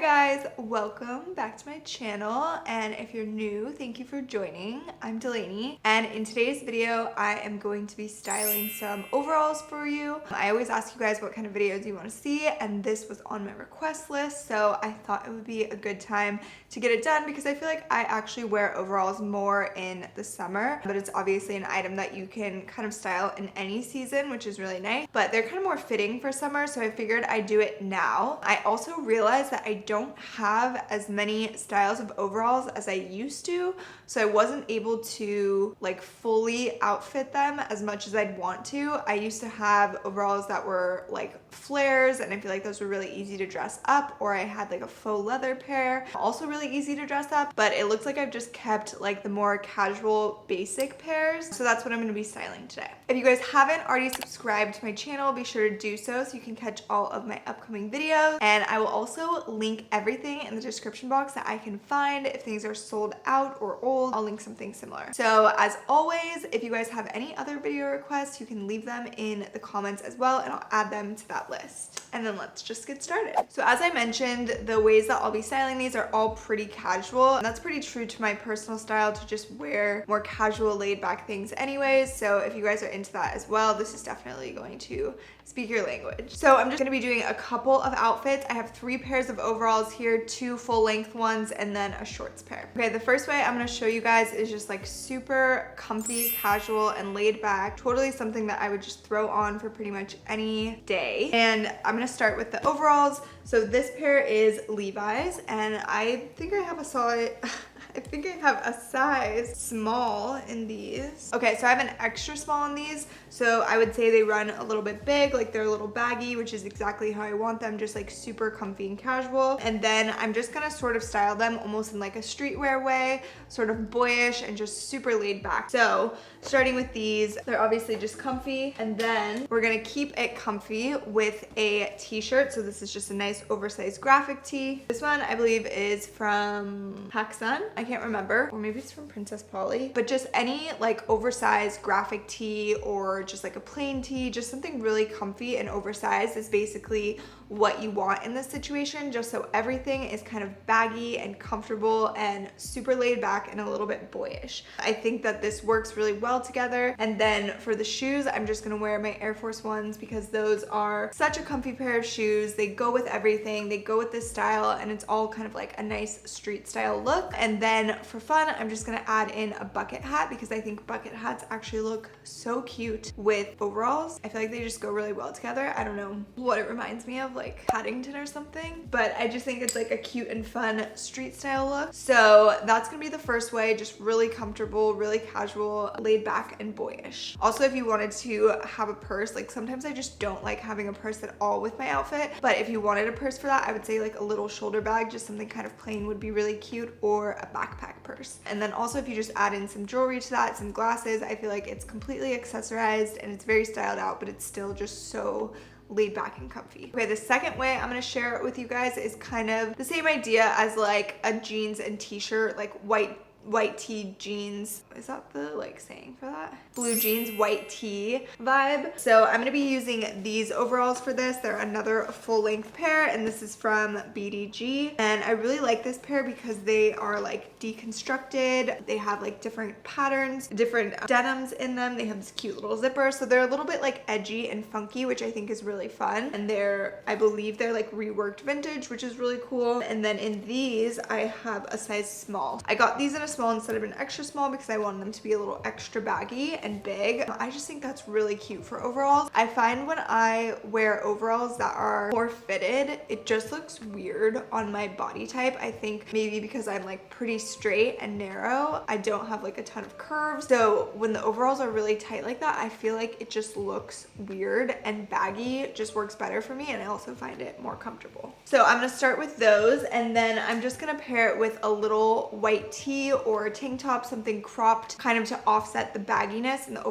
guys, welcome back to my channel, and if you're new, thank you for joining. I'm Delaney, and in today's video I am going to be styling some overalls for you. I always ask you guys what kind of videos you want to see, and this was on my request list, so I thought it would be a good time to get it done because I feel like I actually wear overalls more in the summer, but it's obviously an item that you can kind of style in any season, which is really nice, but they're kind of more fitting for summer, so I figured I'd do it now. I also realized that I don't have as many styles of overalls as I used to, so I wasn't able to like fully outfit them as much as I'd want to. I used to have overalls that were like flares, and I feel like those were really easy to dress up, or I had like a faux leather pair, also really easy to dress up, but it looks like I've just kept like the more casual basic pairs, so that's what I'm going to be styling today. If you guys haven't already subscribed to my channel, be sure to do so you can catch all of my upcoming videos, and I will also link everything in the description box that I can find. If things are sold out or old, I'll link something similar. So as always, if you guys have any other video requests, you can leave them in the comments as well, and I'll add them to that list. And then let's just get started. So as I mentioned, the ways that I'll be styling these are all pretty casual, and that's pretty true to my personal style to just wear more casual laid back things anyways. So if you guys are into that as well, this is definitely going to speak your language. So I'm just gonna be doing a couple of outfits. I have 3 pairs of overalls here, 2 full length ones, and then a shorts pair. Okay, the first way I'm gonna show you guys is just like super comfy, casual, and laid back. Totally something that I would just throw on for pretty much any day. And I'm gonna start with the overalls. So this pair is Levi's, and I think I have a size small in these. Okay, so I have an extra small in these, so I would say they run a little bit big, like they're a little baggy, which is exactly how I want them, just like super comfy and casual. And then I'm just gonna sort of style them almost in like a streetwear way, sort of boyish and just super laid back. So starting with these, they're obviously just comfy, and then we're gonna keep it comfy with a t-shirt. So this is just a nice oversized graphic tee. This one I believe is from PacSun. I can't remember, or maybe it's from Princess Polly, but just any like oversized graphic tee or just like a plain tee, just something really comfy and oversized is basically what you want in this situation, just so everything is kind of baggy and comfortable and super laid back and a little bit boyish. I think that this works really well together. And then for the shoes, I'm just gonna wear my Air Force Ones because those are such a comfy pair of shoes. They go with everything, they go with this style, and it's all kind of like a nice street style look. And then for fun, I'm just gonna add in a bucket hat because I think bucket hats actually look so cute with overalls. I feel like they just go really well together. I don't know what it reminds me of, like Paddington or something, but I just think it's like a cute and fun street style look. So that's gonna be the first way, just really comfortable, really casual, laid back, and boyish. Also, if you wanted to have a purse, like sometimes I just don't like having a purse at all with my outfit, but if you wanted a purse for that, I would say like a little shoulder bag, just something kind of plain would be really cute, or a backpack purse. And then also if you just add in some jewelry to that, some glasses, I feel like it's completely accessorized and it's very styled out, but it's still just so laid back and comfy. Okay, the second way I'm gonna share it with you guys is kind of the same idea as like a jeans and t-shirt, like white tee jeans. Is that the like saying for that? Blue jeans, white tee vibe. So I'm gonna be using these overalls for this. They're another full length pair, and this is from BDG. And I really like this pair because they are like deconstructed. They have like different patterns, different denims in them. They have this cute little zipper. So they're a little bit like edgy and funky, which I think is really fun. And I believe they're like reworked vintage, which is really cool. And then in these, I have a size small. I got these in a small instead of an extra small because I wanted them to be a little extra baggy and big. I just think that's really cute for overalls. I find when I wear overalls that are more fitted, it just looks weird on my body type. I think maybe because I'm like pretty straight and narrow, I don't have like a ton of curves. So when the overalls are really tight like that, I feel like it just looks weird, and baggy just works better for me, and I also find it more comfortable. So I'm gonna start with those, and then I'm just gonna pair it with a little white tee or a tank top, something cropped kind of to offset the bagginess and the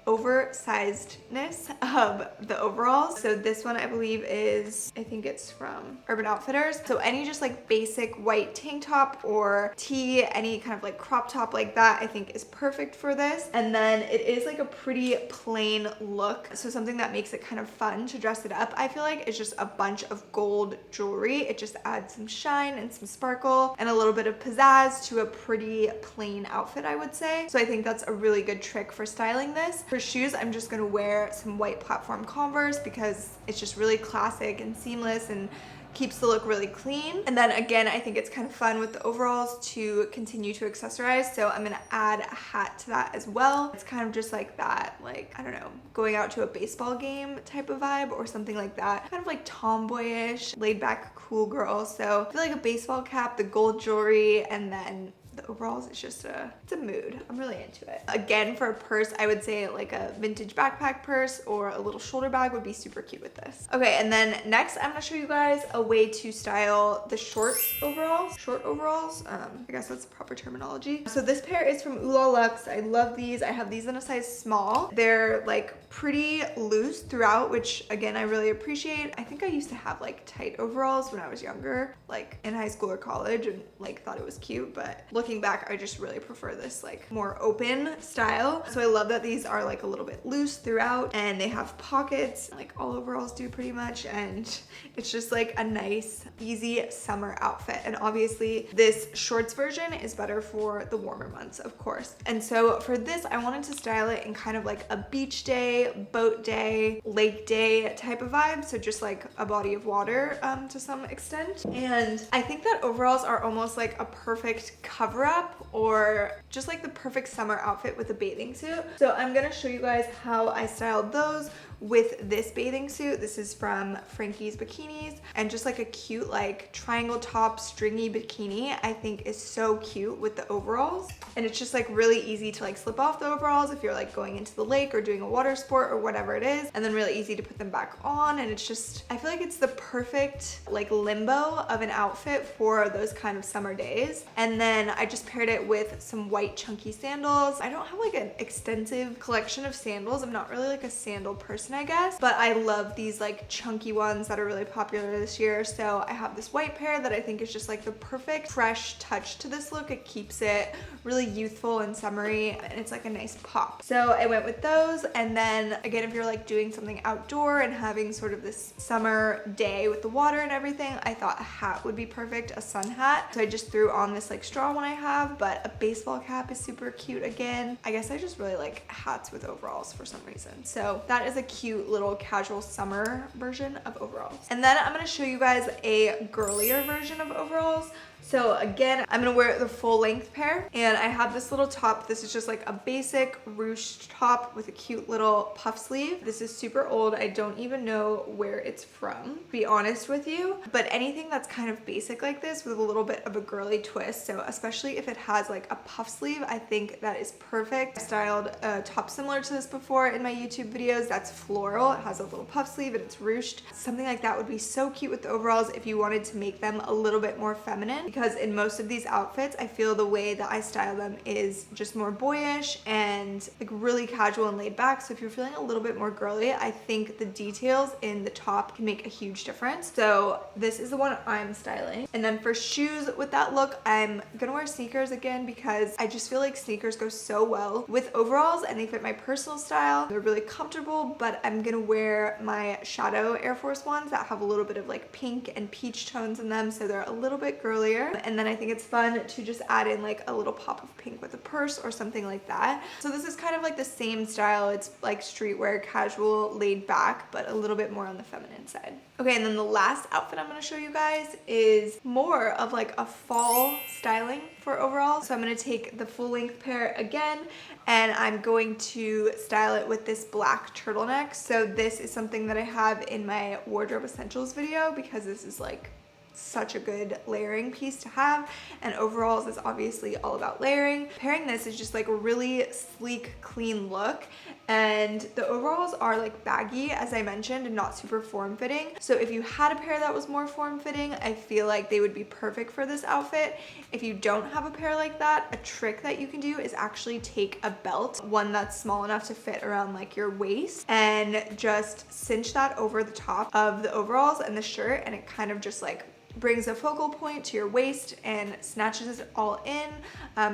oversizedness of the overalls. So this one I believe is, I think it's from Urban Outfitters. So any just like basic white tank top or tee, any kind of like crop top like that, I think is perfect for this. And then it is like a pretty plain look. So something that makes it kind of fun to dress it up, I feel like, is just a bunch of gold jewelry. It just adds some shine and some sparkle and a little bit of pizzazz to a pretty plain outfit, I would say. So I think that's a really good trick for styling this. For shoes, I'm just gonna wear some white platform Converse because it's just really classic and seamless and keeps the look really clean. And then again, I think it's kind of fun with the overalls to continue to accessorize. So I'm gonna add a hat to that as well. It's kind of just like that, like, I don't know, going out to a baseball game type of vibe or something like that. Kind of like tomboyish, laid back, cool girl. So I feel like a baseball cap, the gold jewelry, and then the overalls, it's just it's a mood. I'm really into it. Again, for a purse, I would say like a vintage backpack purse or a little shoulder bag would be super cute with this. Okay, and then next I'm gonna show you guys a way to style the short overalls. I guess that's the proper terminology. So this pair is from Oola Luxe. I love these. I have these in a size small. They're like pretty loose throughout, which again, I really appreciate. I think I used to have like tight overalls when I was younger, like in high school or college, and like thought it was cute, but looking back, I just really prefer this like more open style. So I love that these are like a little bit loose throughout and they have pockets like all overalls do pretty much, and it's just like a nice easy summer outfit. And obviously this shorts version is better for the warmer months, of course. And so for this, I wanted to style it in kind of like a beach day, boat day, lake day type of vibe. So just like a body of water to some extent. And I think that overalls are almost like a perfect cover up or just like the perfect summer outfit with a bathing suit. So I'm gonna show you guys how I styled those with this bathing suit. This is from Frankie's Bikinis, and just like a cute like triangle top stringy bikini I think is so cute with the overalls. And it's just like really easy to like slip off the overalls if you're like going into the lake or doing a water sport or whatever it is, and then really easy to put them back on. And it's just, I feel like it's the perfect like limbo of an outfit for those kind of summer days. And then I just paired it with some white chunky sandals. I don't have like an extensive collection of sandals. I'm not really like a sandal person, I guess, but I love these like chunky ones that are really popular this year. So I have this white pair that I think is just like the perfect fresh touch to this look. It keeps it really youthful and summery, and it's like a nice pop. So I went with those. And then again, if you're like doing something outdoor and having sort of this summer day with the water and everything, I thought a hat would be perfect, a sun hat. So I just threw on this like straw one I have, but a baseball cap is super cute again. I guess I just really like hats with overalls for some reason. So that is a cute little casual summer version of overalls. And then I'm gonna show you guys a girlier version of overalls. So again, I'm gonna wear the full length pair, and I have this little top. This is just like a basic ruched top with a cute little puff sleeve. This is super old. I don't even know where it's from, to be honest with you, but anything that's kind of basic like this with a little bit of a girly twist. So especially if it has like a puff sleeve, I think that is perfect. I styled a top similar to this before in my YouTube videos. That's floral. It has a little puff sleeve and it's ruched. Something like that would be so cute with the overalls if you wanted to make them a little bit more feminine, because in most of these outfits, I feel the way that I style them is just more boyish and like really casual and laid back. So if you're feeling a little bit more girly, I think the details in the top can make a huge difference. So this is the one I'm styling. And then for shoes with that look, I'm gonna wear sneakers again because I just feel like sneakers go so well with overalls and they fit my personal style. They're really comfortable, but I'm gonna wear my Shadow Air Force Ones that have a little bit of like pink and peach tones in them, so they're a little bit girlier. And then I think it's fun to just add in like a little pop of pink with a purse or something like that. So this is kind of like the same style. It's like streetwear, casual, laid back, but a little bit more on the feminine side. Okay, and then the last outfit I'm gonna show you guys is more of like a fall styling for overalls. So I'm gonna take the full length pair again, and I'm going to style it with this black turtleneck. So this is something that I have in my wardrobe essentials video because this is like such a good layering piece to have, and overalls is obviously all about layering. Pairing this is just like a really sleek, clean look, and the overalls are like baggy, as I mentioned, and not super form-fitting. So if you had a pair that was more form-fitting, I feel like they would be perfect for this outfit. If you don't have a pair like that, a trick that you can do is actually take a belt, one that's small enough to fit around like your waist, and just cinch that over the top of the overalls and the shirt, and it kind of just like brings a focal point to your waist and snatches it all in.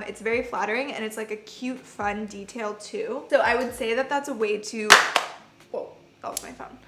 It's very flattering, and it's like a cute, fun detail too. So I would say that that's a way to, whoa, that was my phone.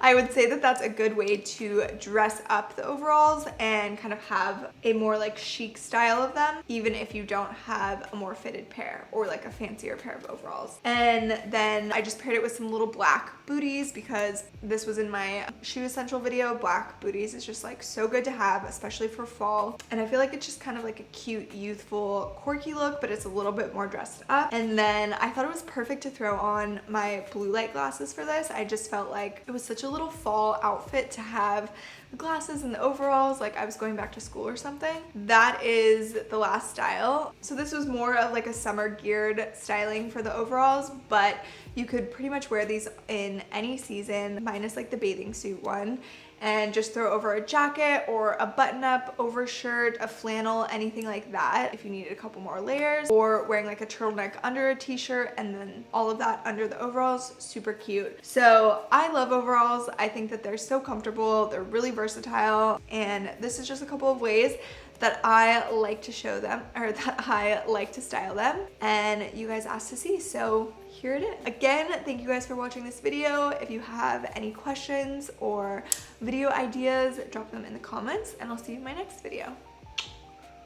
I would say that that's a good way to dress up the overalls and kind of have a more like chic style of them, even if you don't have a more fitted pair or like a fancier pair of overalls. And then I just paired it with some little black booties because this was in my shoe essential video. Black booties is just like so good to have, especially for fall. And I feel like it's just kind of like a cute, youthful, quirky look, but it's a little bit more dressed up. And then I thought it was perfect to throw on my blue light glasses for this. I just felt like it was such a little fall outfit to have the glasses and the overalls like I was going back to school or something. That is the last style. So this was more of like a summer geared styling for the overalls, but you could pretty much wear these in any season minus like the bathing suit one, and just throw over a jacket or a button-up over shirt, a flannel, anything like that if you needed a couple more layers, or wearing like a turtleneck under a t-shirt and then all of that under the overalls. Super cute. So I love overalls. I think that they're so comfortable, they're really versatile, and this is just a couple of ways that I like to show them, or that I like to style them, and you guys asked to see, so here it is. Again, thank you guys for watching this video. If you have any questions or video ideas, drop them in the comments, and I'll see you in my next video.